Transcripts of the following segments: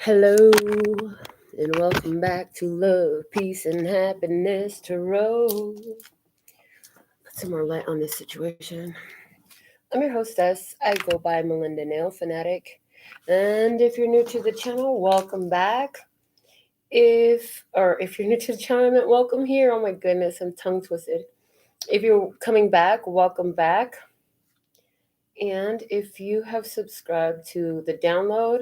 Hello, and welcome back to Love, Peace, and Happiness Tarot. Put some more light on this situation. I'm your hostess. I go by Melinda Nail Fanatic. And if you're new to the channel, welcome back. If you're new to the channel, I meant welcome here. Oh my goodness, I'm tongue twisted. If you're coming back, welcome back. And if you have subscribed to the download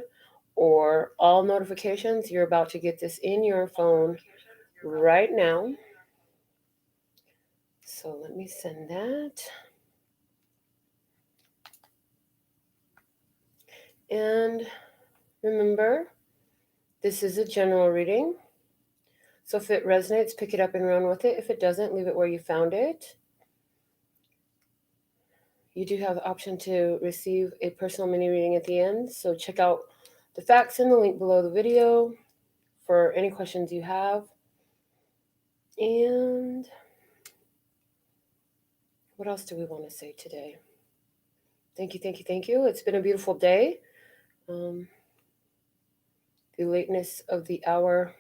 or all notifications, you're about to get this in your phone right now. So let me send that. And remember, this is a general reading. So if it resonates, pick it up and run with it. If it doesn't, leave it where you found it. You do have the option to receive a personal mini reading at the end. So check out the facts in the link below the video for any questions you have. And what else do we want to say today? Thank you, thank you, thank you. It's been a beautiful day. The lateness of the hour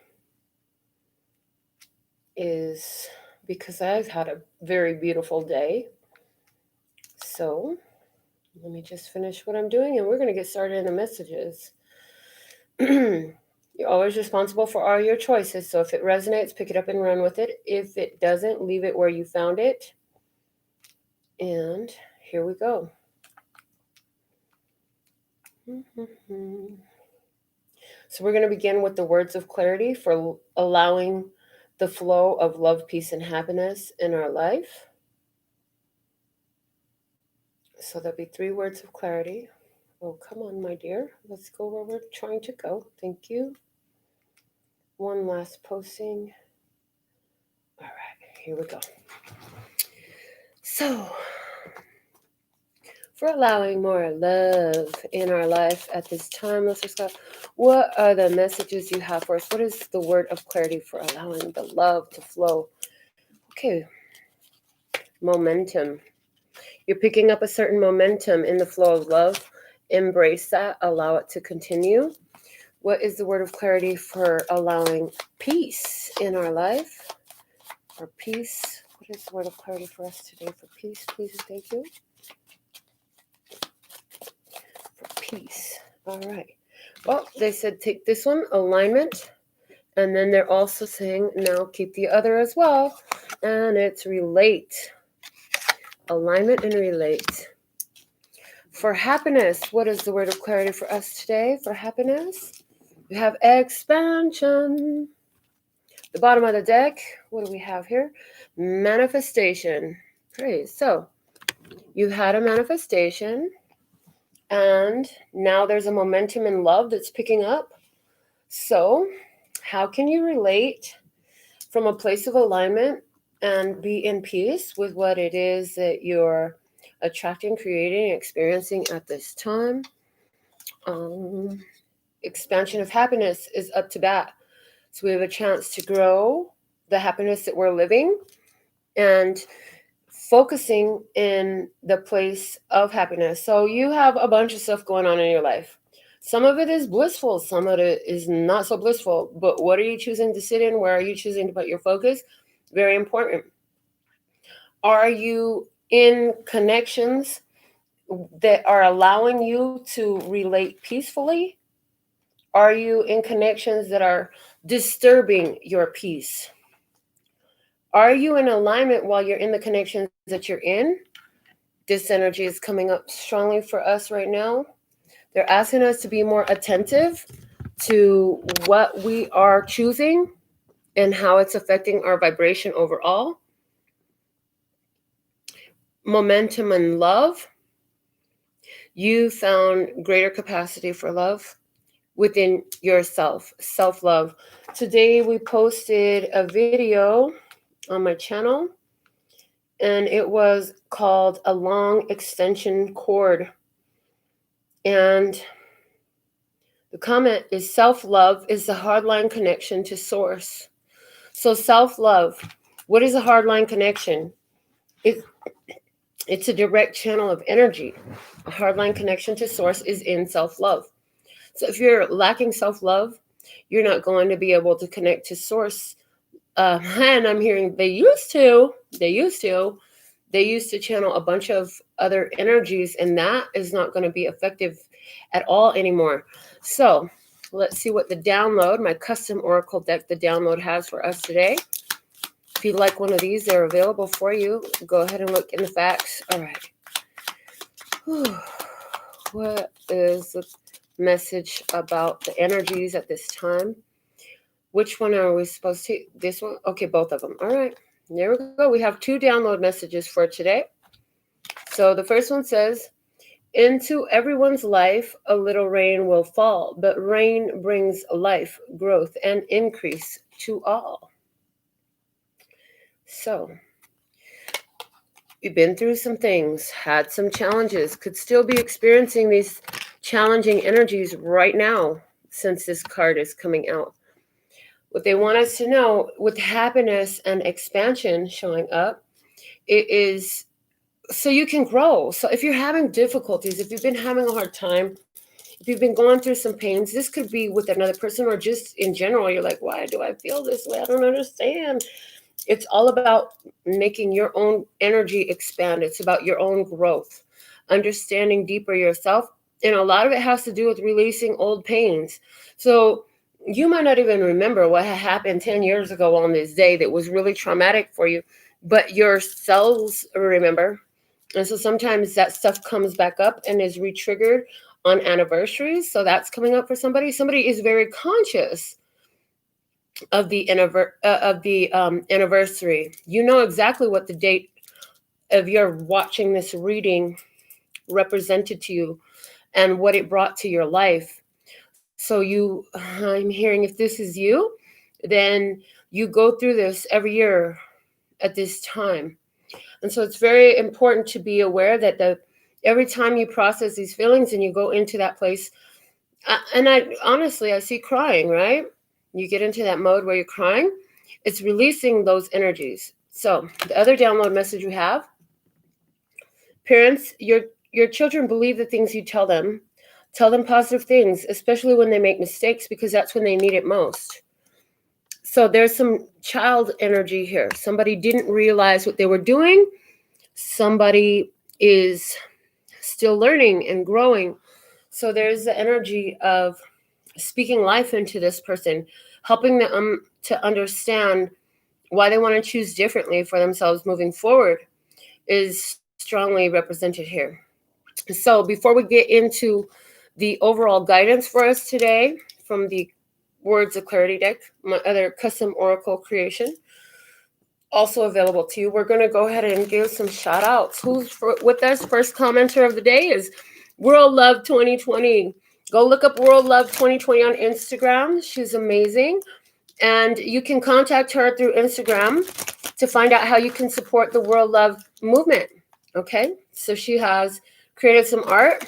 is because I've had a very beautiful day. So let me just finish what I'm doing and we're going to get started in the messages. You're always responsible for all your choices. So if it resonates, pick it up and run with it. If it doesn't, leave it where you found it. And here we go. So we're going to begin with the words of clarity for allowing the flow of love, peace, and happiness in our life. So there'll be 3 words of clarity. Oh, come on, my dear. Let's go where we're trying to go. Thank you. One last posting. All right, here we go. So, for allowing more love in our life at this time, Mr. Scott, what are the messages you have for us? What is the word of clarity for allowing the love to flow? Okay, momentum. You're picking up a certain momentum in the flow of love. Embrace that. Allow it to continue. What is the word of clarity for allowing peace in our life? For peace. What is the word of clarity for us today? For peace, please and thank you. For peace. All right. Well, they said take this one, alignment. And then they're also saying now keep the other as well. And it's relate. Alignment and relate. For happiness, what is the word of clarity for us today? For happiness, we have expansion. The bottom of the deck, what do we have here? Manifestation. Praise. So you had a manifestation, and now there's a momentum in love that's picking up. So how can you relate from a place of alignment and be in peace with what it is that you're attracting, creating, experiencing at this time? Expansion of happiness is up to bat. So we have a chance to grow the happiness that we're living and focusing in the place of happiness. So you have a bunch of stuff going on in your life. Some of it is blissful, some of it is not so blissful. But what are you choosing to sit in? Where are you choosing to put your focus? Very important. Are you in connections that are allowing you to relate peacefully? Are you in connections that are disturbing your peace? Are you in alignment while you're in the connections that you're in? This energy is coming up strongly for us right now. They're asking us to be more attentive to what we are choosing and how it's affecting our vibration overall. Momentum and love. You found greater capacity for love within yourself, self-love. Today we posted a video on my channel, and it was called A Long Extension Cord. And the comment is self-love is the hardline connection to source. So self-love, what is a hardline connection? It's a direct channel of energy. A hardline connection to source is in self-love. So if you're lacking self-love, you're not going to be able to connect to source. And I'm hearing they used to channel a bunch of other energies, and that is not going to be effective at all anymore. So let's see what the download, my custom oracle deck, the download has for us today. If you'd like one of these, they're available for you. Go ahead and look in the facts. All right. Whew. What is the message about the energies at this time? Which one are we supposed to? This one? Okay, both of them. All right. There we go. We have 2 download messages for today. So the first one says, into everyone's life, a little rain will fall, but rain brings life, growth, and increase to all. So you've been through some things, had some challenges, could still be experiencing these challenging energies right now since this card is coming out. What they want us to know with happiness and expansion showing up, it is so you can grow. So if you're having difficulties, if you've been having a hard time, if you've been going through some pains, this could be with another person or just in general. You're like, why do I feel this way? I don't understand. It's all about making your own energy expand. It's about your own growth, understanding deeper yourself. And a lot of it has to do with releasing old pains. So you might not even remember what had happened 10 years ago on this day that was really traumatic for you, but your cells remember. And so sometimes that stuff comes back up and is re-triggered on anniversaries. So that's coming up for somebody. Somebody is very conscious of the anniversary. You know exactly what the date of your watching this reading represented to you and what it brought to your life. So I'm hearing if this is you, then you go through this every year at this time. And so it's very important to be aware that every time you process these feelings and you go into that place, and I see crying, right? You get into that mode where you're crying, it's releasing those energies. So the other download message you have, parents, your children believe the things you tell them. Tell them positive things, especially when they make mistakes, because that's when they need it most. So there's some child energy here. Somebody didn't realize what they were doing. Somebody is still learning and growing. So there's the energy of speaking life into this person, helping them to understand why they want to choose differently for themselves moving forward is strongly represented here. So before we get into the overall guidance for us today from the Words of Clarity deck, my other custom oracle creation, also available to you, we're going to go ahead and give some shout outs. Who's with us? First commenter of the day is World Love 2020. Go look up World Love 2020 on Instagram. She's amazing. And you can contact her through Instagram to find out how you can support the World Love movement. Okay? So she has created some art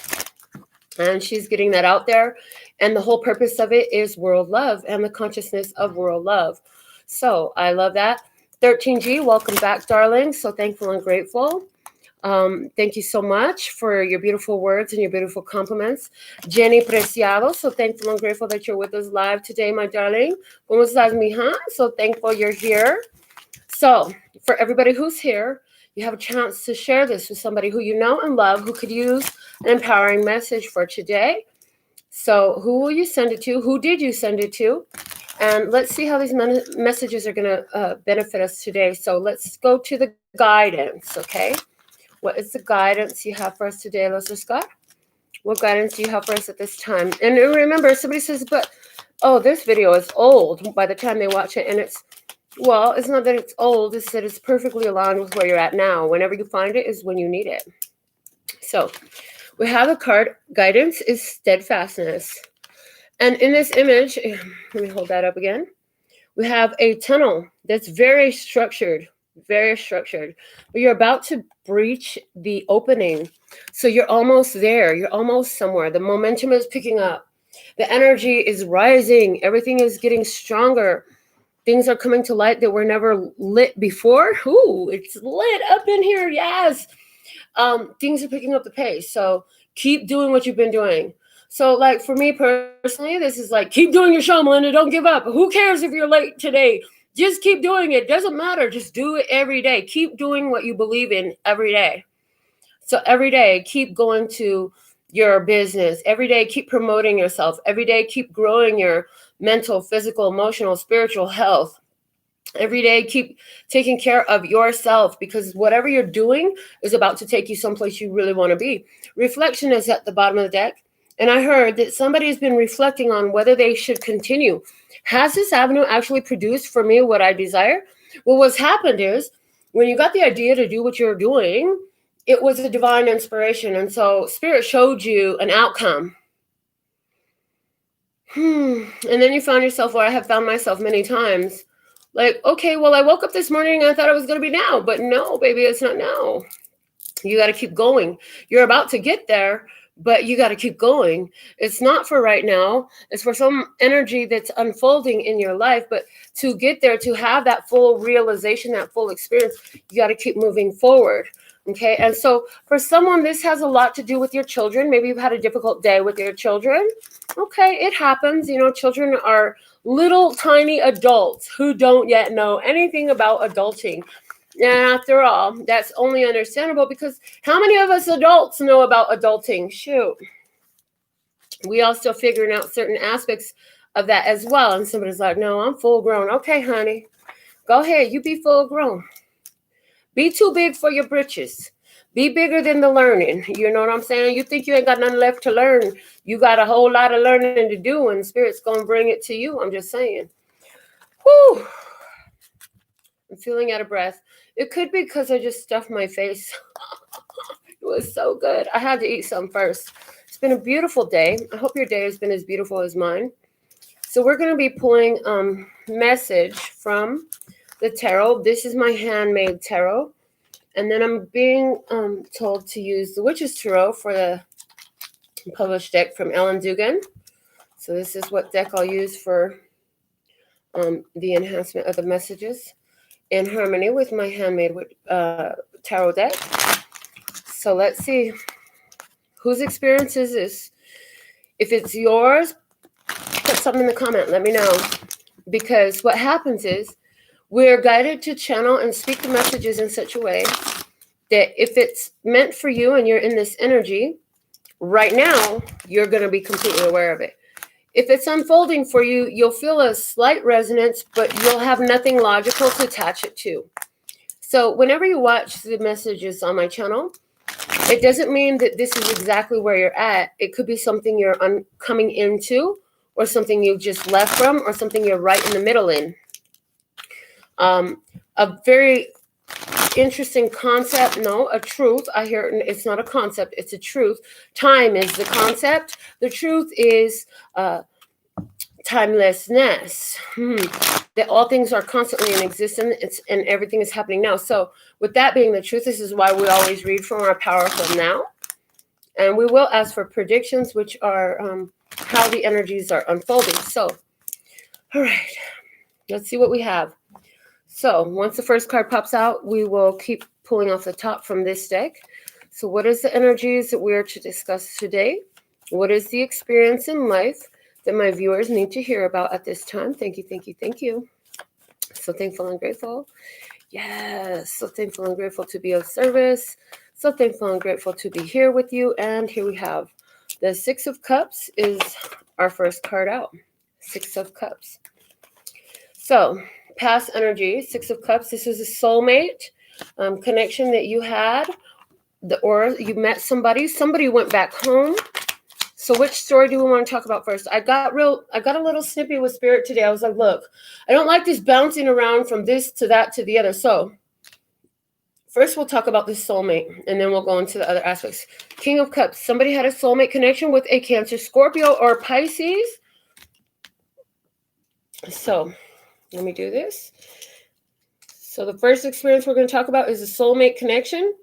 and she's getting that out there. And the whole purpose of it is world love and the consciousness of world love. So I love that. 13G, welcome back, darling. So thankful and grateful. Thank you so much for your beautiful words and your beautiful compliments. Jenny Preciado, so thankful and grateful that you're with us live today, my darling. ¿Cómo estás, mija? So thankful you're here. So for everybody who's here, you have a chance to share this with somebody who you know and love who could use an empowering message for today. So who will you send it to? Who did you send it to? And let's see how these messages are going to benefit us today. So let's go to the guidance, okay? What is the guidance you have for us today, Los Scott? What guidance do you have for us at this time? And remember, somebody says, but, oh, this video is old by the time they watch it. And it's not that it's old. It's that it's perfectly aligned with where you're at now. Whenever you find it is when you need it. So we have a card. Guidance is steadfastness. And in this image, let me hold that up again. We have a tunnel that's very structured. Very structured, but you're about to breach the opening. So you're almost there. You're almost somewhere. The momentum is picking up. The energy is rising. Everything is getting stronger. Things are coming to light that were never lit before. Ooh, it's lit up in here. Yes. Things are picking up the pace. So keep doing what you've been doing. So, like, for me personally, this is like, keep doing your show, Melinda. Don't give up. Who cares if you're late today? Just keep doing it. Doesn't matter. Just do it every day. Keep doing what you believe in every day. So every day, keep going to your business. Every day, keep promoting yourself. Every day, keep growing your mental, physical, emotional, spiritual health. Every day, keep taking care of yourself, because whatever you're doing is about to take you someplace you really want to be. Reflection is at the bottom of the deck. And I heard that somebody has been reflecting on whether they should continue. Has this avenue actually produced for me what I desire? Well, what's happened is, when you got the idea to do what you're doing, it was a divine inspiration. And so Spirit showed you an outcome. And then you found yourself, where I have found myself many times, like, okay, well, I woke up this morning and I thought it was going to be now, but no, baby, it's not now. You got to keep going. You're about to get there, but you got to keep going. It's not for right now. It's for some energy that's unfolding in your life. But to get there, to have that full realization, that full experience, you got to keep moving forward. Okay. And so for someone, this has a lot to do with your children. Maybe you've had a difficult day with your children. Okay. It happens. You know, children are little tiny adults who don't yet know anything about adulting. And after all, that's only understandable, because how many of us adults know about adulting? Shoot. We all still figuring out certain aspects of that as well. And somebody's like, no, I'm full grown. Okay, honey, go ahead. You be full grown. Be too big for your britches. Be bigger than the learning. You know what I'm saying? You think you ain't got nothing left to learn. You got a whole lot of learning to do, and Spirit's going to bring it to you. I'm just saying. Whew. I'm feeling out of breath. It could be because I just stuffed my face. It was so good. I had to eat some first. It's been a beautiful day. I hope your day has been as beautiful as mine. So we're going to be pulling message from the tarot. This is my handmade tarot. And then I'm being told to use the Witch's Tarot for the published deck from Ellen Dugan. So this is what deck I'll use for the enhancement of the messages, in harmony with my handmade tarot deck. So let's see, whose experience is this? If it's yours, put something in the comment. Let me know. Because what happens is, we're guided to channel and speak the messages in such a way that if it's meant for you and you're in this energy right now, you're going to be completely aware of it. If it's unfolding for you, you'll feel a slight resonance, but you'll have nothing logical to attach it to. So whenever you watch the messages on my channel, it doesn't mean that this is exactly where you're at. It could be something you're coming into, or something you just left from, or something you're right in the middle in. A very interesting concept. No, a truth. I hear it's not a concept. It's a truth. Time is the concept. The truth is timelessness. That all things are constantly in existence, and everything is happening now. So with that being the truth, this is why we always read from our powerful now. And we will ask for predictions, which are how the energies are unfolding. So, all right, let's see what we have. So once the first card pops out, we will keep pulling off the top from this deck. So what is the energies that we are to discuss today? What is the experience in life that my viewers need to hear about at this time? Thank you, thank you, thank you. So thankful and grateful. Yes, so thankful and grateful to be of service. So thankful and grateful to be here with you. And here we have the Six of Cups is our first card out. Six of Cups. So past energy, Six of Cups. This is a soulmate connection that you had, or you met somebody. Somebody went back home. So which story do we want to talk about first? I got a little snippy with Spirit today. I was like, look, I don't like this bouncing around from this to that to the other. So first we'll talk about this soulmate, and then we'll go into the other aspects. King of Cups. Somebody had a soulmate connection with a Cancer, Scorpio, or Pisces. So let me do this. So the first experience we're going to talk about is a soulmate connection.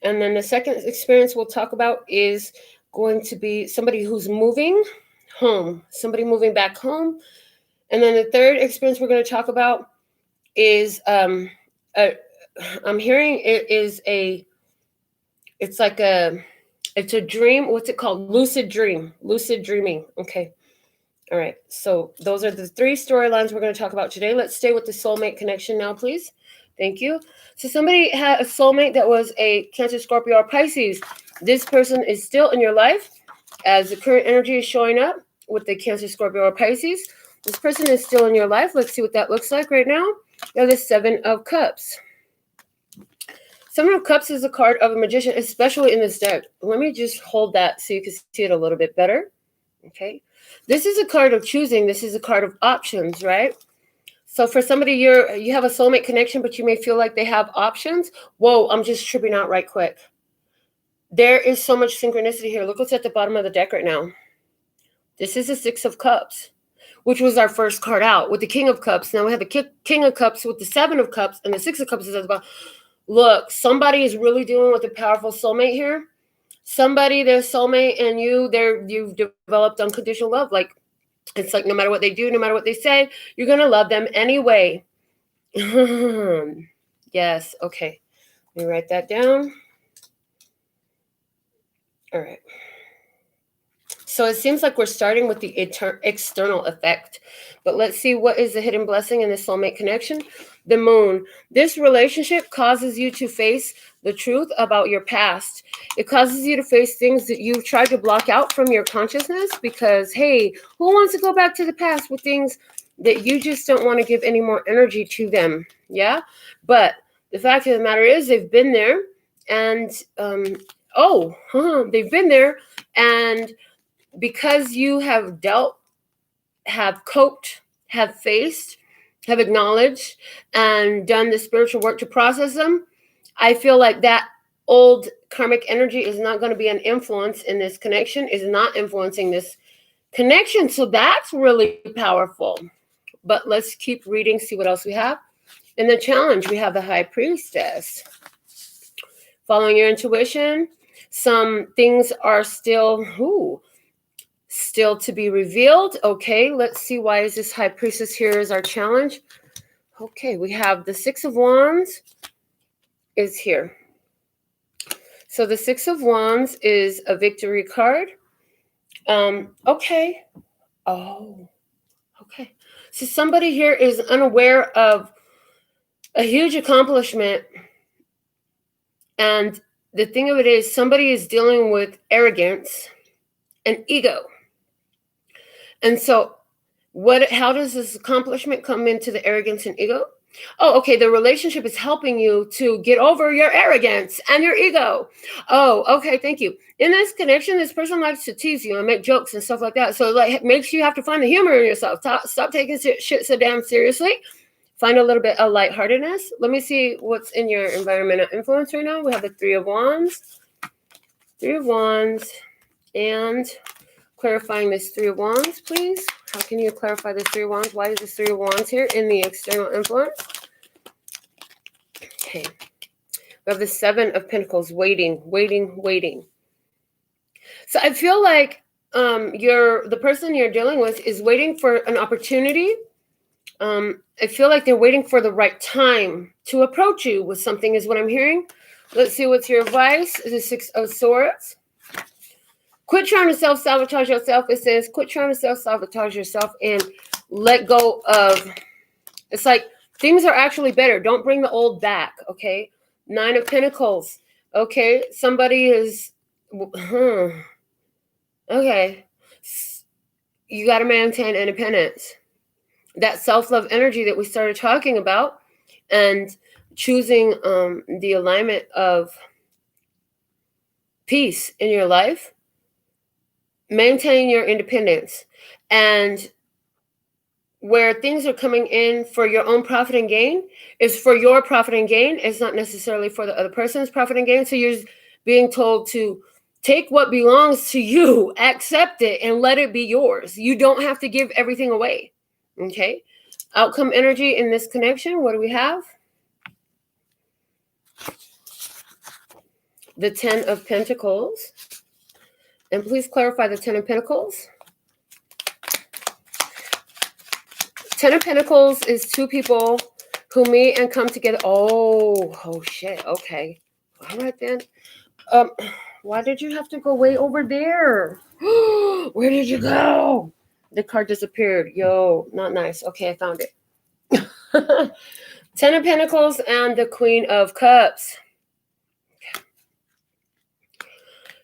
And then the second experience we'll talk about is going to be somebody who's moving home, somebody moving back home. And then the third experience we're going to talk about is, I'm hearing it's like a It's a dream. What's it called? Lucid dream. Lucid dreaming. Okay. All right. So those are the 3 storylines we're going to talk about today. Let's stay with the soulmate connection now, please. Thank you. So somebody had a soulmate that was a Cancer, Scorpio, or Pisces. This person is still in your life as the current energy is showing up with the Cancer, Scorpio, or Pisces. This person is still in your life. Let's see what that looks like right now. You have the 7 of Cups. 7 of Cups is a card of a magician, especially in this deck. Let me just hold that so you can see it a little bit better. Okay. This is a card of choosing. This is a card of options, right? So for somebody, you have a soulmate connection, but you may feel like they have options. Whoa, I'm just tripping out right quick. There is so much synchronicity here. Look what's at the bottom of the deck right now. This is the 6 of Cups, which was our first card out with the King of Cups. Now we have the King of Cups with the 7 of Cups, and the 6 of Cups is at the bottom. Look, somebody is really dealing with a powerful soulmate here. Somebody, their soulmate, and you've developed unconditional love. Like, it's like no matter what they do, no matter what they say, you're going to love them anyway. Yes, okay. Let me write that down. All right. So it seems like we're starting with the external effect. But let's see what is the hidden blessing in this soulmate connection. The moon. This relationship causes you to face the truth about your past. It causes you to face things that you've tried to block out from your consciousness because, hey, who wants to go back to the past with things that you just don't want to give any more energy to them? Yeah. But the fact of the matter is they've been there and, they've been there, and because you have dealt, have coped, have faced, have acknowledged, and done the spiritual work to process them, I feel like that old karmic energy is not going to be an influence in this connection, is not influencing this connection. So that's really powerful. But let's keep reading, see what else we have. In the challenge, we have the High Priestess. Following your intuition, some things are still to be revealed. Okay, let's see, why is this High Priestess here as our challenge? Okay, we have the 6 of Wands is here. So the 6 of Wands is a victory card. Okay. Oh, okay. So somebody here is unaware of a huge accomplishment. And the thing of it is, somebody is dealing with arrogance and ego. And so how does this accomplishment come into the arrogance and ego? Oh, okay, the relationship is helping you to get over your arrogance and your ego. Oh, okay, thank you. In this connection, this person likes to tease you and make jokes and stuff like that. So it makes you have to find the humor in yourself. Stop taking shit so damn seriously. Find a little bit of lightheartedness. Let me see what's in your environmental influence right now. We have the 3 of Wands. 3 of Wands. And clarifying this 3 of Wands, please. How can you clarify this 3 of Wands? Why is this 3 of Wands here in the external influence? Okay. We have the 7 of Pentacles. Waiting. So I feel like the person you're dealing with is waiting for an opportunity. I feel like they're waiting for the right time to approach you with something is what I'm hearing. Let's see what's your advice. The 6 of Swords. Quit trying to self-sabotage yourself. It says, quit trying to self-sabotage yourself and let go of, it's like things are actually better. Don't bring the old back, okay? 9 of Pentacles. Okay, somebody is, okay. You got to maintain independence. That self-love energy that we started talking about, and choosing the alignment of peace in your life. Maintain your independence, and where things are coming in for your own profit and gain is for your profit and gain. It's not necessarily for the other person's profit and gain. So you're being told to take what belongs to you, accept it, and let it be yours. You don't have to give everything away. Okay. Outcome energy in this connection. What do we have? The 10 of Pentacles. And please clarify the 10 of Pentacles. 10 of Pentacles is 2 people who meet and come together. Oh shit. Okay. All right then. Why did you have to go way over there? Where did you go? The card disappeared. Yo, not nice. Okay, I found it. Ten of Pentacles and the Queen of Cups.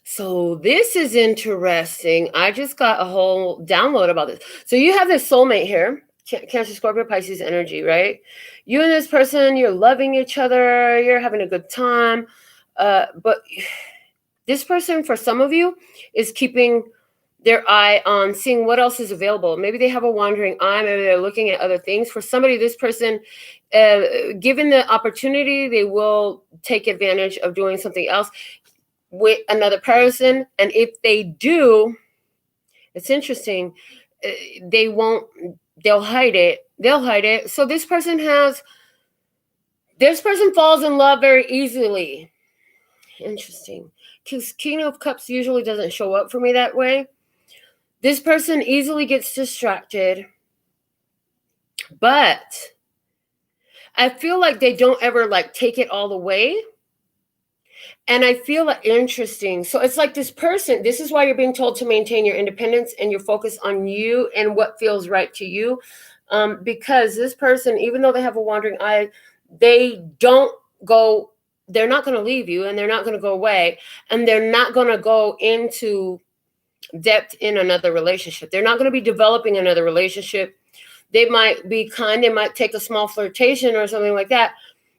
So this is interesting. I just got a whole download about this. So you have this soulmate here, Cancer, Scorpio, Pisces energy, right? You and this person, you're loving each other, you're having a good time. But this person, for some of you, is keeping their eye on seeing what else is available. Maybe they have a wandering eye. Maybe they're looking at other things. For somebody, this person, given the opportunity, they will take advantage of doing something else with another person. And if they do, it's interesting, they'll hide it. So this person falls in love very easily. Interesting, because King of Cups usually doesn't show up for me that way. This person easily gets distracted, but I feel like they don't ever like take it all the way. And I feel like interesting. So it's like this person, this is why you're being told to maintain your independence and your focus on you and what feels right to you. Because this person, even though they have a wandering eye, they're not going to leave you, and they're not going to go away, and they're not going to go into depth in another relationship. They're not going to be developing another relationship. They might be kind, they might take a small flirtation or something like that.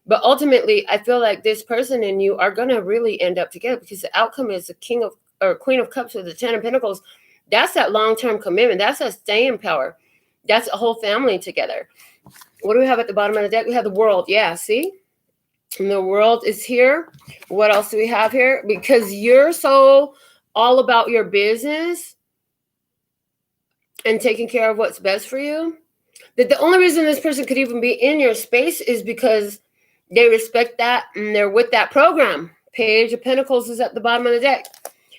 But ultimately, I feel like this person and you are going to really end up together, because the outcome is the Queen of Cups with the Ten of Pentacles. That's that long-term commitment. That's that staying power. That's a whole family together. What do we have at the bottom of the deck? We have the World. Yeah, see? And the World is here. What else do we have here? Because you're so all about your business and taking care of what's best for you, that the only reason this person could even be in your space is because they respect that and they're with that program. Page of Pentacles is at the bottom of the deck.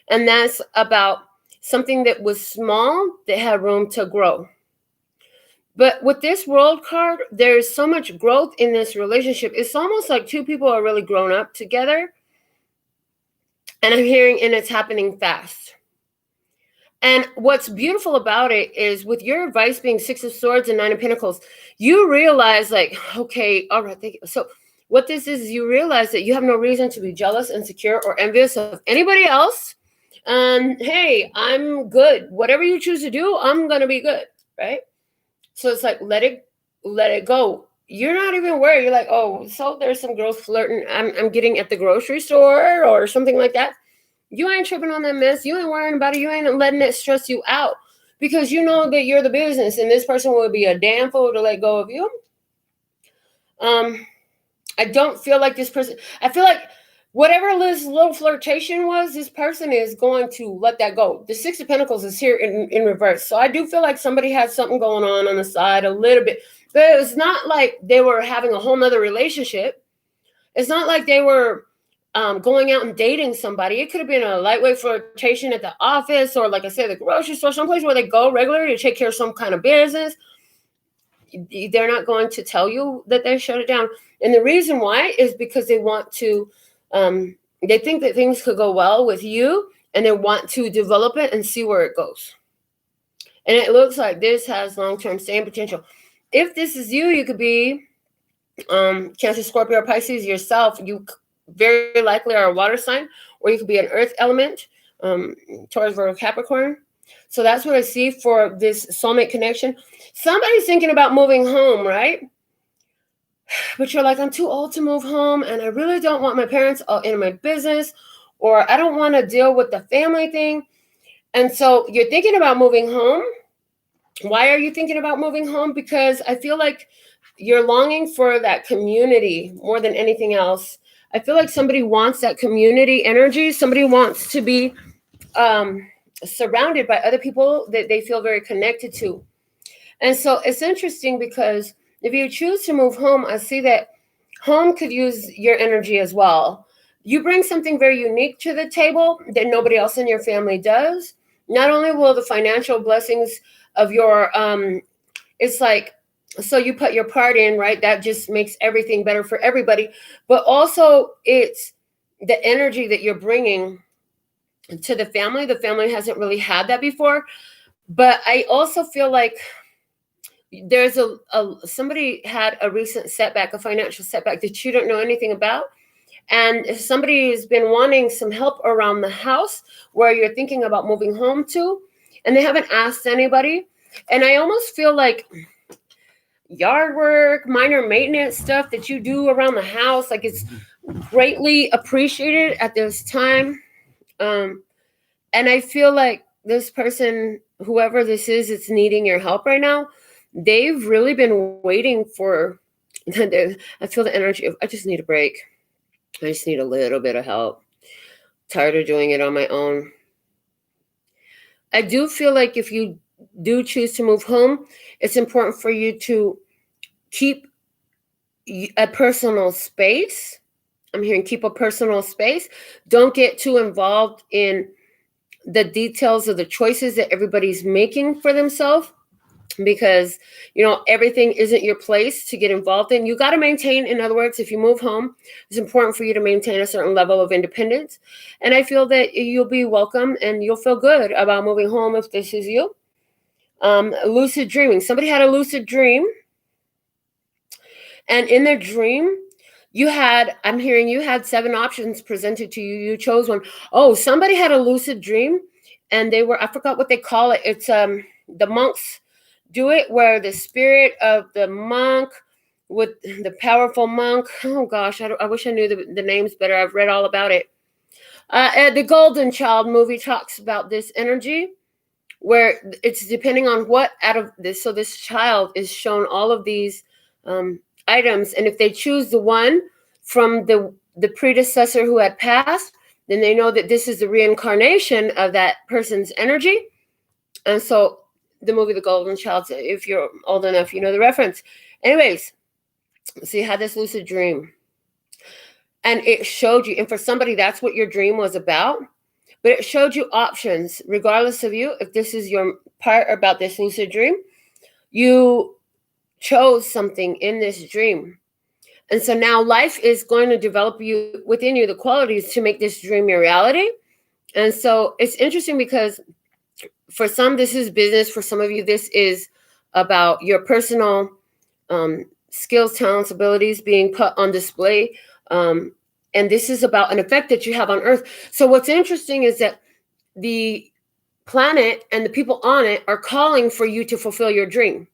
And that's about something that was small that had room to grow. But with this World card, there's so much growth in this relationship. It's almost like two people are really grown up together. And I'm hearing, and it's happening fast. And what's beautiful about it is, with your advice being Six of Swords and Nine of Pentacles, you realize, like, okay, all right, thank you. So what this is you realize that you have no reason to be jealous, insecure, or envious of anybody else. Hey, I'm good. Whatever you choose to do, I'm going to be good, right? So it's like, let it go. You're not even worried. You're like, oh, so there's some girls flirting I'm getting at the grocery store or something like that. You ain't tripping on that mess. You ain't worrying about it. You ain't letting it stress you out, because you know that you're the business, and this person will be a damn fool to let go of you. I don't feel like this person, I feel like whatever this little flirtation was, this person is going to let that go. The Six of Pentacles is here in reverse. So I do feel like somebody had something going on the side a little bit. But it's not like they were having a whole nother relationship. It's not like they were going out and dating somebody. It could have been a lightweight flirtation at the office, or, like I said, the grocery store, someplace where they go regularly to take care of some kind of business. They're not going to tell you that they shut it down. And the reason why is because they want to, they think that things could go well with you, and they want to develop it and see where it goes. And it looks like this has long-term staying potential. If this is you, you could be Cancer, Scorpio, or Pisces yourself. You very likely are a water sign, or you could be an earth element, Taurus, Virgo, Capricorn. So that's what I see for this soulmate connection. Somebody's thinking about moving home, right? But you're like, I'm too old to move home, and I really don't want my parents in my business, or I don't want to deal with the family thing. And so you're thinking about moving home. Why are you thinking about moving home? Because I feel like you're longing for that community more than anything else. I feel like somebody wants that community energy. Somebody wants to be surrounded by other people that they feel very connected to. And so it's interesting, because if you choose to move home, I see that home could use your energy as well. You bring something very unique to the table that nobody else in your family does. Not only will the financial blessings of your, it's like, so you put your part in, right? That just makes everything better for everybody. But also it's the energy that you're bringing to the family. The family hasn't really had that before. But I also feel like there's somebody had a recent setback, a financial setback that you don't know anything about. And if somebody has been wanting some help around the house where you're thinking about moving home to, and they haven't asked anybody. And I almost feel like yard work, minor maintenance stuff that you do around the house, like it's greatly appreciated at this time. And I feel like this person, whoever this is, it's needing your help right now. They've really been waiting for. I feel the energy of, I just need a break. I just need a little bit of help. Tired of doing it on my own. I do feel like if you do choose to move home, it's important for you to keep a personal space. I'm hearing keep a personal space. Don't get too involved in the details of the choices that everybody's making for themselves, because everything isn't your place to get involved in. You got to maintain, in other words, if you move home, it's important for you to maintain a certain level of independence. And I feel that you'll be welcome and you'll feel good about moving home if this is you. Lucid dreaming. Somebody had a lucid dream, and in their dream, I'm hearing you had 7 options presented to you. You chose one. Oh, somebody had a lucid dream, and I forgot what they call it. It's the monks do it, where the spirit of the monk with the powerful monk. Oh gosh, I wish I knew the names better. I've read all about it. The Golden Child movie talks about this energy, where it's depending on what out of this. So this child is shown all of these items, and if they choose the one from the predecessor who had passed, then they know that this is the reincarnation of that person's energy. And so the movie The Golden Child, if you're old enough, you know the reference. Anyways, so you had this lucid dream, and it showed you, and for somebody that's what your dream was about, but it showed you options regardless of you. If this is your part about this lucid dream, you chose something in this dream. And so now life is going to develop within you the qualities to make this dream your reality. And so it's interesting because for some, this is business. For some of you, this is about your personal skills, talents, abilities being put on display. And this is about an effect that you have on Earth. So what's interesting is that the planet and the people on it are calling for you to fulfill your dream.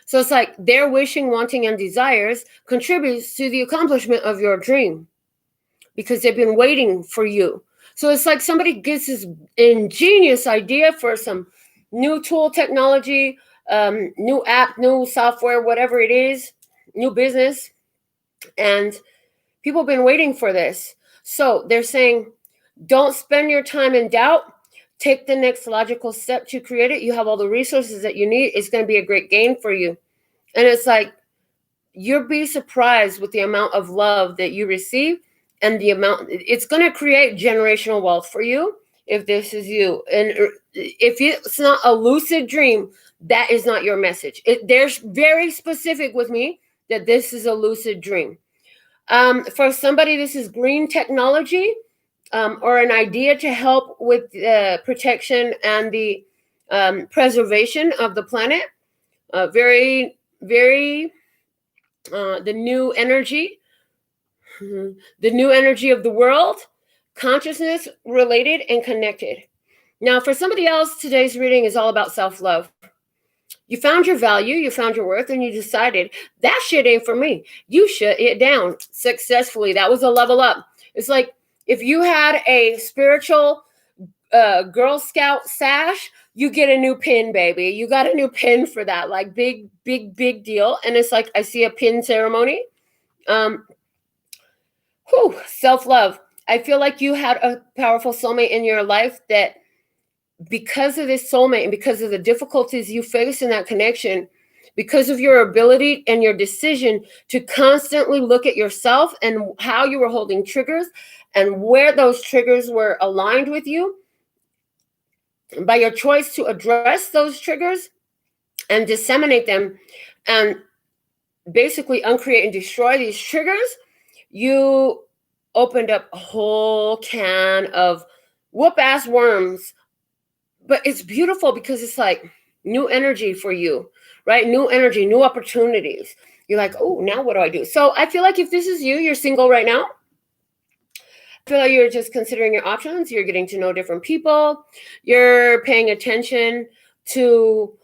So it's like their wishing, wanting, and desires contributes to the accomplishment of your dream, because they've been waiting for you. So it's like somebody gets this ingenious idea for some new tool technology, new app, new software, whatever it is, new business. And people have been waiting for this. So they're saying, don't spend your time in doubt. Take the next logical step to create it. You have all the resources that you need. It's going to be a great gain for you. And it's like, you'll be surprised with the amount of love that you receive, and the amount it's going to create generational wealth for you if this is you. And if it's not a lucid dream, that is not your message. They're very specific with me that this is a lucid dream. For somebody, this is green technology, or an idea to help with the protection and the preservation of the planet. Very, very the new energy, the new energy of the world, consciousness related and connected. Now, for somebody else, today's reading is all about self-love. You found your value, you found your worth, and you decided that shit ain't for me. You shut it down successfully. That was a level up. It's like if you had a spiritual Girl Scout sash, you get a new pin, baby. You got a new pin for that, like big, big, big deal. And it's like I see a pin ceremony. Self-love. I feel like you had a powerful soulmate in your life that, because of this soulmate and because of the difficulties you face in that connection, because of your ability and your decision to constantly look at yourself and how you were holding triggers and where those triggers were aligned with you, by your choice to address those triggers and disseminate them and basically uncreate and destroy these triggers, you opened up a whole can of whoop ass worms. But it's beautiful because it's like new energy for you, right? New energy, new opportunities. You're like, oh, now what do I do? So I feel like if this is you, you're single right now. I feel like you're just considering your options. You're getting to know different people. You're paying attention to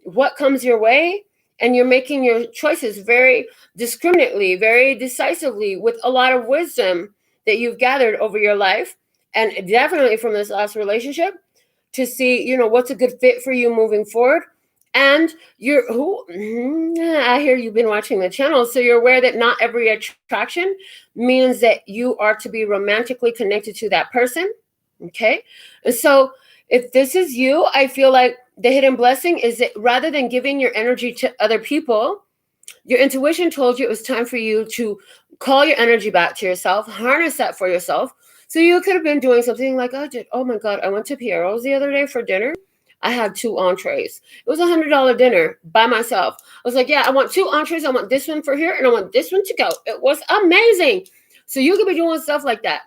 what comes your way. And you're making your choices very discriminately, very decisively, with a lot of wisdom that you've gathered over your life. And definitely from this last relationship, to see, you know, what's a good fit for you moving forward. And I hear you've been watching the channel, so you're aware that not every attraction means that you are to be romantically connected to that person. Okay. And so if this is you, I feel like the hidden blessing is that rather than giving your energy to other people, your intuition told you it was time for you to call your energy back to yourself, harness that for yourself. So you could have been doing something like I did. Oh my God, I went to Piero's the other day for dinner. I had 2 entrees. It was $100 dinner by myself. I was like, yeah, I want 2 entrees. I want this one for here and I want this one to go. It was amazing. So you could be doing stuff like that.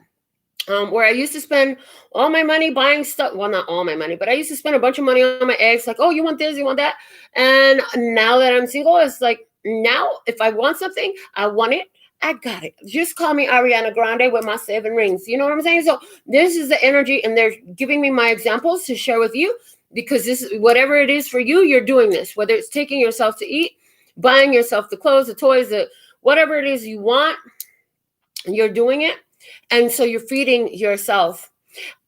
Where I used to spend all my money buying stuff. Well, not all my money, but I used to spend a bunch of money on my eggs. Like, oh, you want this, you want that. And now that I'm single, it's like, now if I want something, I want it. I got it. Just call me Ariana Grande with my 7 rings. You know what I'm saying? So this is the energy, and they're giving me my examples to share with you, because this is whatever it is for you, you're doing this. Whether it's taking yourself to eat, buying yourself the clothes, the toys, the whatever it is you want, you're doing it. And so you're feeding yourself.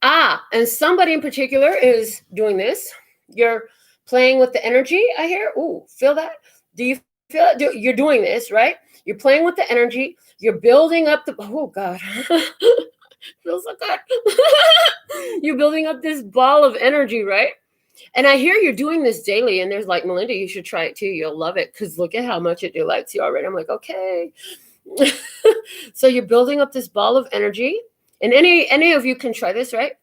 And somebody in particular is doing this. You're playing with the energy, I hear. Ooh, feel that? Do you feel it? You're doing this, right? You're playing with the energy. You're building up the, oh God. Feels so good. You're building up this ball of energy, right? And I hear you're doing this daily. And there's like, Melinda, you should try it too. You'll love it. Because look at how much it delights you already. I'm like, okay. So you're building up this ball of energy, and any of you can try this, right?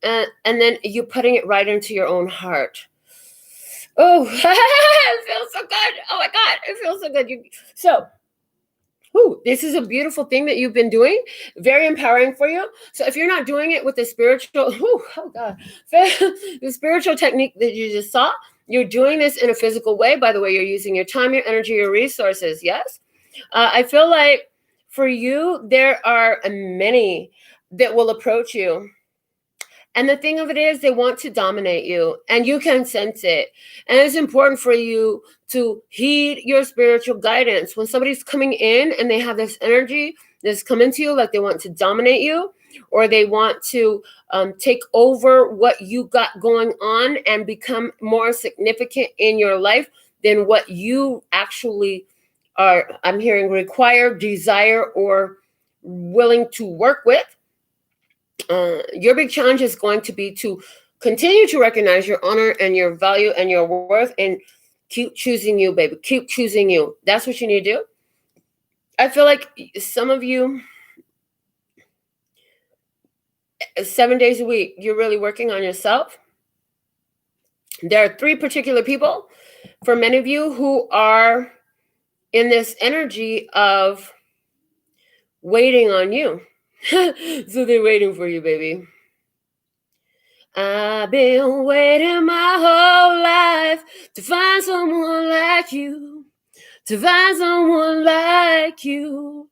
And then you're putting it right into your own heart. Oh, it feels so good. Oh my God, it feels so good. This is a beautiful thing that you've been doing, very empowering for you. So if you're not doing it with the spiritual, the spiritual technique that you just saw, you're doing this in a physical way. By the way, you're using your time, your energy, your resources. Yes. I feel like for you, there are many that will approach you. And the thing of it is, they want to dominate you, and you can sense it. And it's important for you to heed your spiritual guidance. When somebody's coming in and they have this energy that's coming to you, like they want to dominate you, or they want to take over what you got going on and become more significant in your life than what you actually are, I'm hearing, require, desire, or willing to work with. Your big challenge is going to be to continue to recognize your honor and your value and your worth, and keep choosing you, baby. Keep choosing you. That's what you need to do. I feel like some of you, 7 days a week, you're really working on yourself. There are 3 particular people, for many of you, who are in this energy of waiting on you. So they're waiting for you, baby. I've been waiting my whole life to find someone like you. To find someone like you.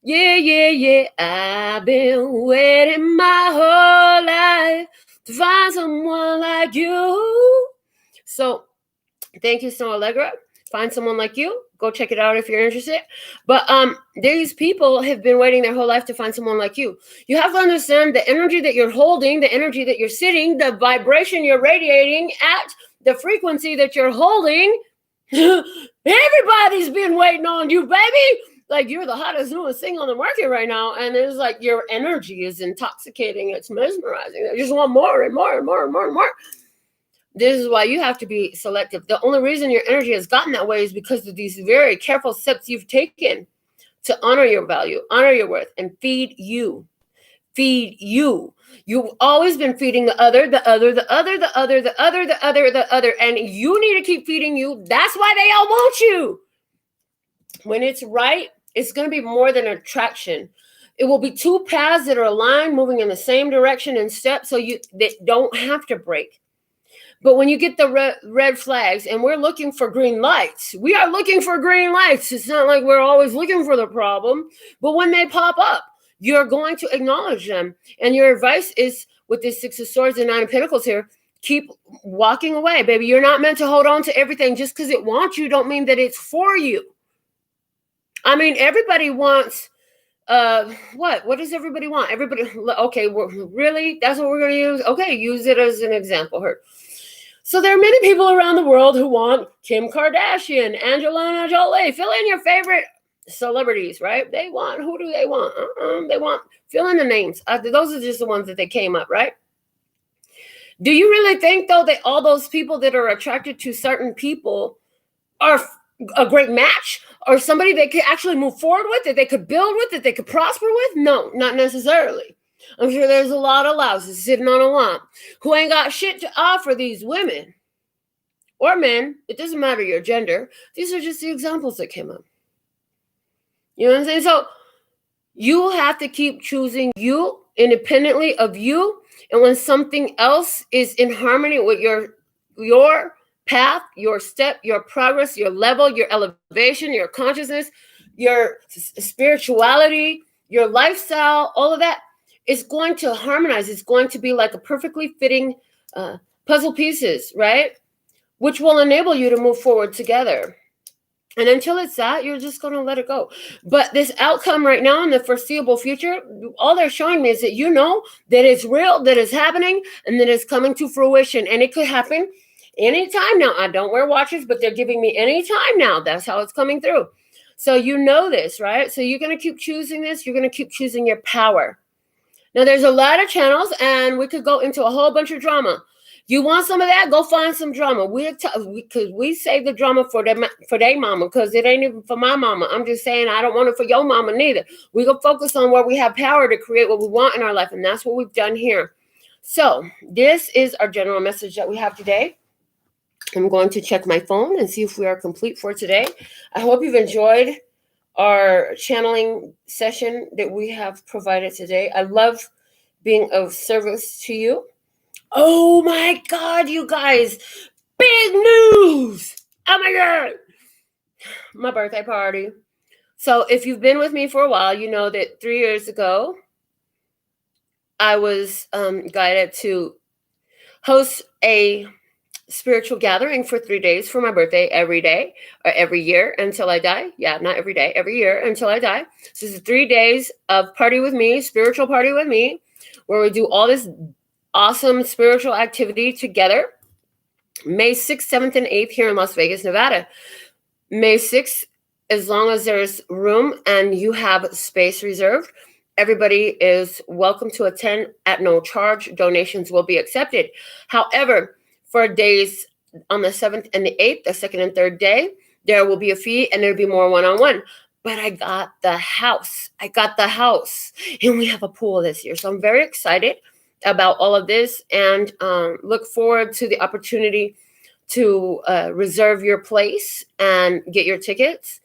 Yeah, yeah, yeah. I've been waiting my whole life to find someone like you. So thank you, Snow Allegra. Find someone like you. Go check it out if you're interested. But these people have been waiting their whole life to find someone like you. You have to understand the energy that you're holding, the energy that you're sitting, the vibration you're radiating at, the frequency that you're holding. Everybody's been waiting on you, baby. Like, you're the hottest, newest thing on the market right now. And it's like your energy is intoxicating. It's mesmerizing. I just want more and more and more and more and more. This is why you have to be selective. The only reason your energy has gotten that way is because of these very careful steps you've taken to honor your value, honor your worth, and feed you. Feed you. You've always been feeding the other, the other, the other, the other, the other, the other, the other. And you need to keep feeding you. That's why they all want you. When it's right, it's going to be more than attraction. It will be two paths that are aligned, moving in the same direction and step, so they don't have to break. But when you get the red flags, and we're looking for green lights, we are looking for green lights. It's not like we're always looking for the problem, but when they pop up, you're going to acknowledge them. And your advice is, with this Six of Swords and Nine of Pentacles here, keep walking away, baby. You're not meant to hold on to everything. Just because it wants you don't mean that it's for you. I mean, everybody wants, what does everybody want? Everybody, okay, really? That's what we're going to use? Okay, use it as an example here. So there are many people around the world who want Kim Kardashian, Angelina Jolie. Fill in your favorite celebrities, right? They want, who do they want? They want, fill in the names. Those are just the ones that they came up, right? Do you really think, though, that all those people that are attracted to certain people are a great match, or somebody they could actually move forward with, that they could build with, that they could prosper with? No, not necessarily. I'm sure there's a lot of louses sitting on a lump who ain't got shit to offer these women or men. It doesn't matter your gender. These are just the examples that came up. You know what I'm saying? So you have to keep choosing you independently of you. And when something else is in harmony with your path, your step, your progress, your level, your elevation, your consciousness, your spirituality, your lifestyle, all of that, it's going to harmonize. It's going to be like a perfectly fitting puzzle pieces, right? Which will enable you to move forward together. And until it's that, you're just going to let it go. But this outcome right now in the foreseeable future, all they're showing me is that you know that it's real, that it's happening, and that it's coming to fruition. And it could happen anytime now. I don't wear watches, but they're giving me any time now. That's how it's coming through. So you know this, right? So you're going to keep choosing this. You're going to keep choosing your power. Now, there's a lot of channels, and we could go into a whole bunch of drama. You want some of that? Go find some drama. Because we save the drama for their mama, because it ain't even for my mama. I'm just saying I don't want it for your mama neither. We go focus on where we have power to create what we want in our life, and that's what we've done here. So this is our general message that we have today. I'm going to check my phone and see if we are complete for today. I hope you've enjoyed our channeling session that we have provided today. I love being of service to you. Oh my God, you guys, big news. Oh my God, my birthday party. So if you've been with me for a while, you know that 3 years ago, I was guided to host a spiritual gathering for 3 days for my birthday every day, or every year until I die. Yeah, not every day, every year until I die. So this is 3 days of party with me, spiritual party with me, where we do all this awesome spiritual activity together. May 6th, 7th, and 8th here in Las Vegas, Nevada. May 6th, as long as there's room and you have space reserved, everybody is welcome to attend at no charge. Donations will be accepted. However, for days on the 7th and the 8th, the second and third day, there will be a fee and there'll be more one-on-one. But I got the house. And we have a pool this year. So I'm very excited about all of this, and look forward to the opportunity to reserve your place and get your tickets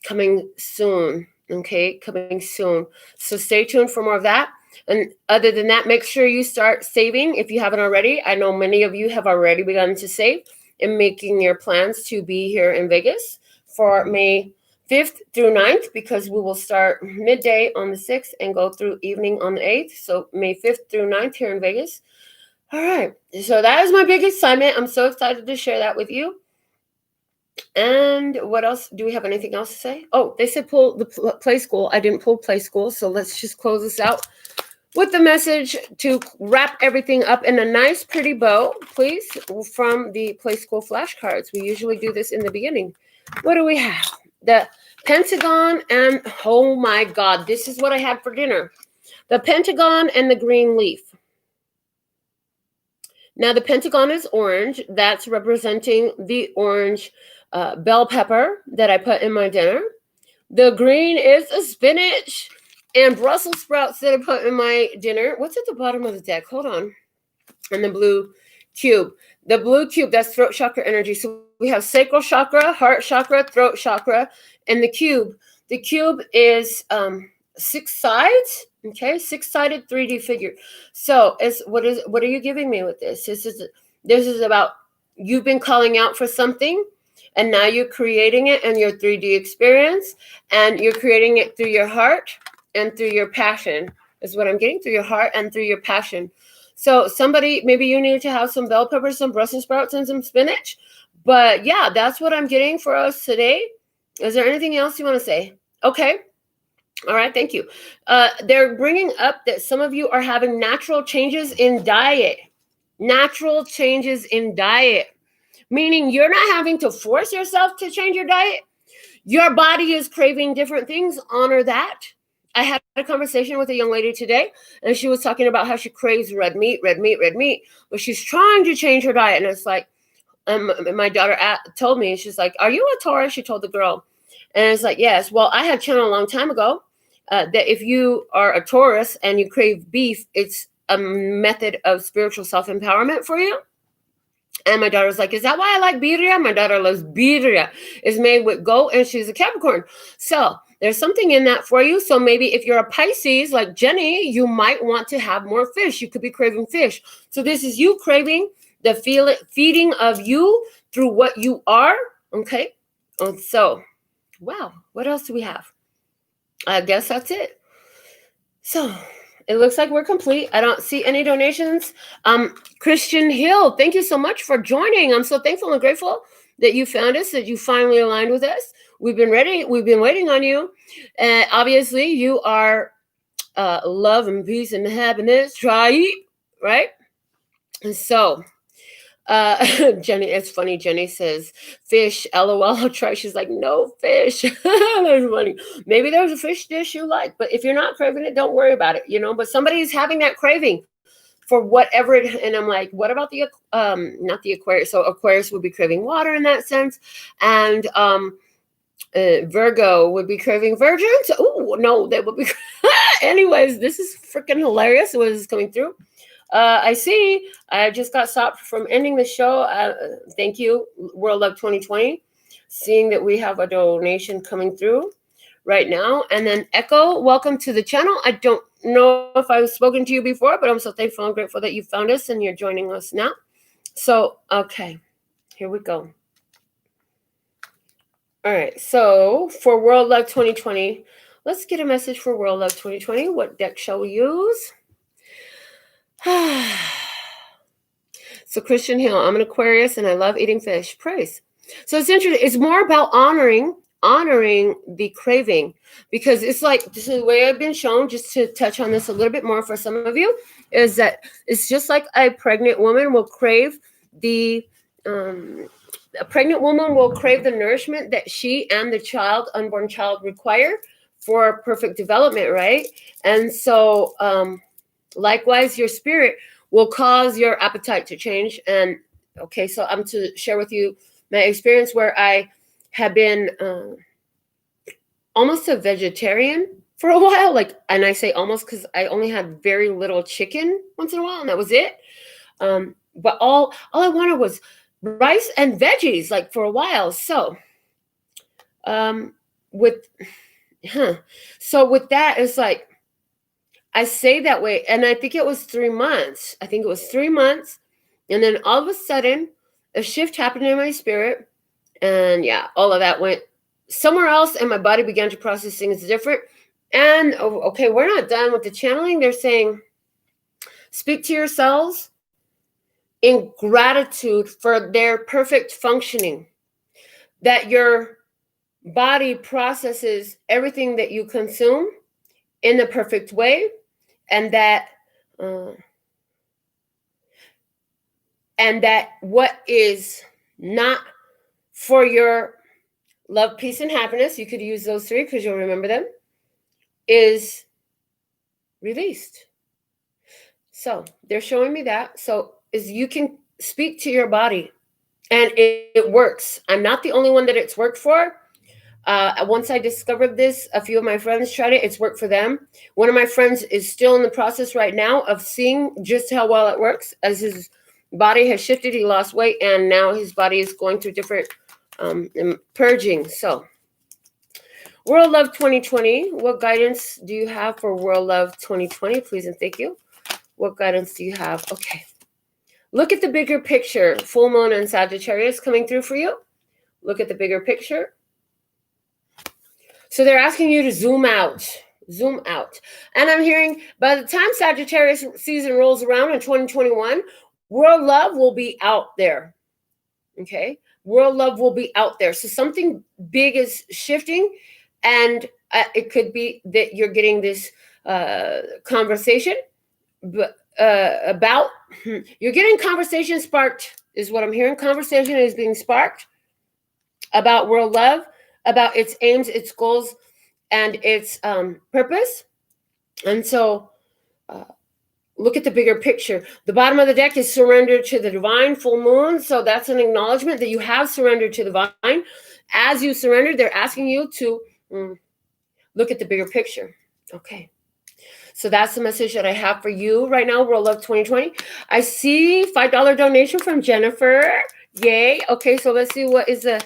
coming soon. Okay, coming soon. So stay tuned for more of that. And other than that, make sure you start saving if you haven't already. I know many of you have already begun to save and making your plans to be here in Vegas for May 5th through 9th, because we will start midday on the 6th and go through evening on the 8th. So May 5th through 9th here in Vegas. All right. So that is my big assignment. I'm so excited to share that with you. And what else? Do we have anything else to say? Oh, they said pull the play school. I didn't pull play school. So let's just close this out with the message to wrap everything up in a nice, pretty bow, please, from the play school flashcards. We usually do this in the beginning. What do we have? The Pentagon and, oh my God, this is what I had for dinner. The Pentagon and the green leaf. Now, the Pentagon is orange. That's representing the orange bell pepper that I put in my dinner. The green is the spinach and Brussels sprouts that I put in my dinner. What's at the bottom of the deck? Hold on. And the blue cube. The blue cube, that's throat chakra energy. So we have sacral chakra, heart chakra, throat chakra, and the cube. The cube is 6 sides. Okay, 6-sided 3D figure. So what are you giving me with this? This is about you've been calling out for something, and now you're creating it in your 3D experience, and you're creating it through your heart and through your passion, is what I'm getting, through your heart and through your passion. So somebody, maybe you need to have some bell peppers, some Brussels sprouts, and some spinach. But yeah, that's what I'm getting for us today. Is there anything else you want to say? Okay. All right, thank you. They're bringing up that some of you are having natural changes in diet. Natural changes in diet, meaning you're not having to force yourself to change your diet. Your body is craving different things. Honor that. I had a conversation with a young lady today, and she was talking about how she craves red meat, but she's trying to change her diet. And it's like, my daughter told me, she's like, "Are you a Taurus?" She told the girl. And it's like, yes. Well, I had channeled a long time ago that if you are a Taurus and you crave beef, it's a method of spiritual self-empowerment for you. And my daughter's like, "Is that why I like birria?" My daughter loves birria. It's made with goat, and she's a Capricorn. So there's something in that for you. So maybe if you're a Pisces like Jenny, you might want to have more fish. You could be craving fish. So this is you craving the feeding of you through what you are. Okay. So, wow. What else do we have? I guess that's it. So it looks like we're complete. I don't see any donations. Christian Hill, thank you so much for joining. I'm so thankful and grateful that you found us, that you finally aligned with us. We've been ready. We've been waiting on you. And obviously you are love and peace and happiness. Try, right? And so Jenny, it's funny. Jenny says fish, LOL. I'll try. She's like, no fish. That's funny. Maybe there's a fish dish you like, but if you're not craving it, don't worry about it, but somebody's having that craving for whatever it, and I'm like, what about the not the Aquarius? So Aquarius would be craving water in that sense, and Virgo would be craving virgins. Oh no, that would be anyways, this is freaking hilarious what is coming through. I see. I just got stopped from ending the show. Thank you, World Love 2020. Seeing that we have a donation coming through right now. And then Echo, welcome to the channel. I don't know if I've spoken to you before, but I'm so thankful and grateful that you found us and you're joining us now. So, okay, here we go. All right, so for World Love 2020, let's get a message for World Love 2020. What deck shall we use? So Christian Hill, I'm an Aquarius and I love eating fish. Praise. So it's interesting. It's more about honoring the craving, because it's like, this is the way I've been shown, just to touch on this a little bit more for some of you, is that it's just like a pregnant woman will crave the nourishment that she and the unborn child require for perfect development, right? And so likewise, your spirit will cause your appetite to change. And okay, so I'm to share with you my experience where I have been almost a vegetarian for a while. And I say almost because I only had very little chicken once in a while, and that was it. But all I wanted was rice and veggies, for a while. So with that, it's like, I say that way, and I think it was 3 months. And then all of a sudden, a shift happened in my spirit, and yeah, all of that went somewhere else, and my body began to process things different. And okay, we're not done with the channeling. They're saying, speak to yourselves in gratitude for their perfect functioning, that your body processes everything that you consume in the perfect way, and that what is not for your love, peace, and happiness, you could use those 3 because you'll remember them, is released. So they're showing me that. So is you can speak to your body, and it works. I'm not the only one that it's worked for. Once I discovered this, a few of my friends tried it. It's worked for them. One of my friends is still in the process right now of seeing just how well it works, as his body has shifted. He lost weight, and now his body is going through different purging. So World Love 2020. What guidance do you have for World Love 2020? Please and thank you. What guidance do you have? Okay. Look at the bigger picture. Full moon and Sagittarius coming through for you. Look at the bigger picture. So they're asking you to zoom out. Zoom out. And I'm hearing by the time Sagittarius season rolls around in 2021, World Love will be out there. Okay? World Love will be out there. So something big is shifting, and it could be that you're getting this conversation about, you're getting conversation sparked, is what I'm hearing. Conversation is being sparked about World Love, about its aims, its goals, and its purpose. And so look at the bigger picture. The bottom of the deck is surrender to the divine, full moon. So that's an acknowledgement that you have surrendered to the divine. As you surrender, they're asking you to look at the bigger picture. Okay. So that's the message that I have for you right now, World Love 2020. I see $5 donation from Jennifer. Yay. Okay, so let's see what is the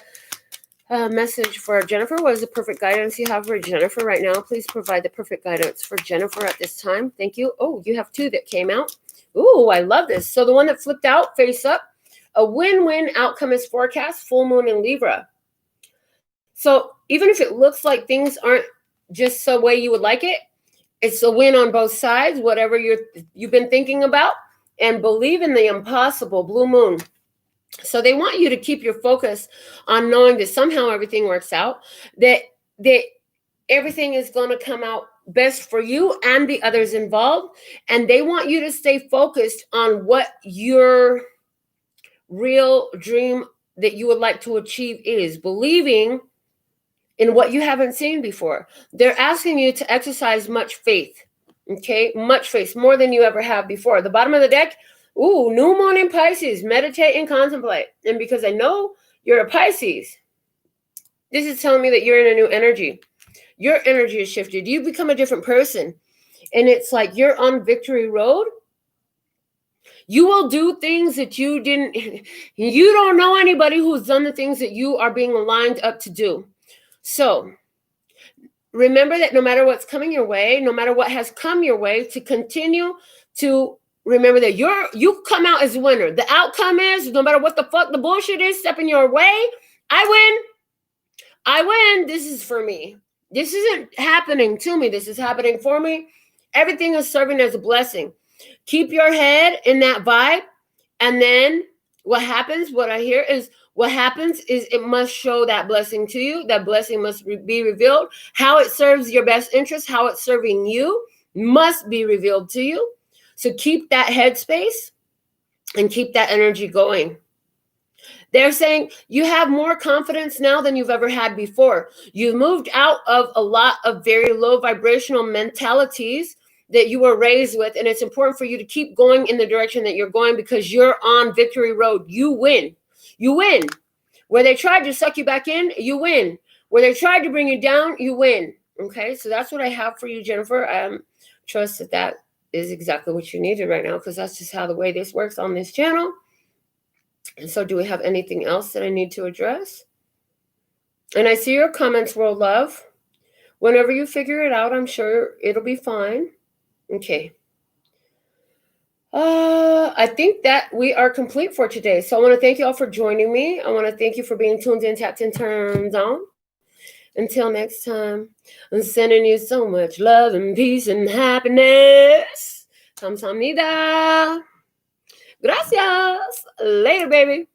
message for Jennifer. What is the perfect guidance you have for Jennifer right now? Please provide the perfect guidance for Jennifer at this time. Thank you. Oh, you have two that came out. Ooh, I love this. So the one that flipped out, face up, a win-win outcome is forecast, full moon in Libra. So even if it looks like things aren't just the way you would like it, it's a win on both sides, whatever you've been thinking about, and believe in the impossible, blue moon. So they want you to keep your focus on knowing that somehow everything works out, that everything is going to come out best for you and the others involved. And they want you to stay focused on what your real dream that you would like to achieve is, believing in what you haven't seen before. They're asking you to exercise much faith, okay? Much faith, more than you ever have before. The bottom of the deck, ooh, new moon in Pisces, meditate and contemplate. And because I know you're a Pisces, this is telling me that you're in a new energy. Your energy is shifted. You become a different person. And it's like you're on victory road. You will do things that you don't know anybody who's done the things that you are being lined up to do. So remember that no matter what's coming your way, no matter what has come your way, to continue to remember that you come out as a winner. The outcome is, no matter what the fuck the bullshit is stepping your way, I win. This is for me. This isn't happening to me. This is happening for me. Everything is serving as a blessing. Keep your head in that vibe. And then what happens is it must show that blessing to you. That blessing must be revealed. How it serves your best interest, how it's serving you, must be revealed to you. So keep that headspace and keep that energy going. They're saying you have more confidence now than you've ever had before. You've moved out of a lot of very low vibrational mentalities that you were raised with, and it's important for you to keep going in the direction that you're going because you're on victory road. You win. You win. Where they tried to suck you back in, you win. Where they tried to bring you down, you win. Okay, so that's what I have for you, Jennifer. Trust that is exactly what you needed right now, because that's just how the way this works on this channel. And so do we have anything else that I need to address? And I see your comments, World Love. Whenever you figure it out, I'm sure it'll be fine. Okay. I think that we are complete for today. So I want to thank you all for joining me. I want to thank you for being tuned in, tapped in, turned on. Until next time, I'm sending you so much love and peace and happiness. Kamsahamnida. Gracias. Later, baby.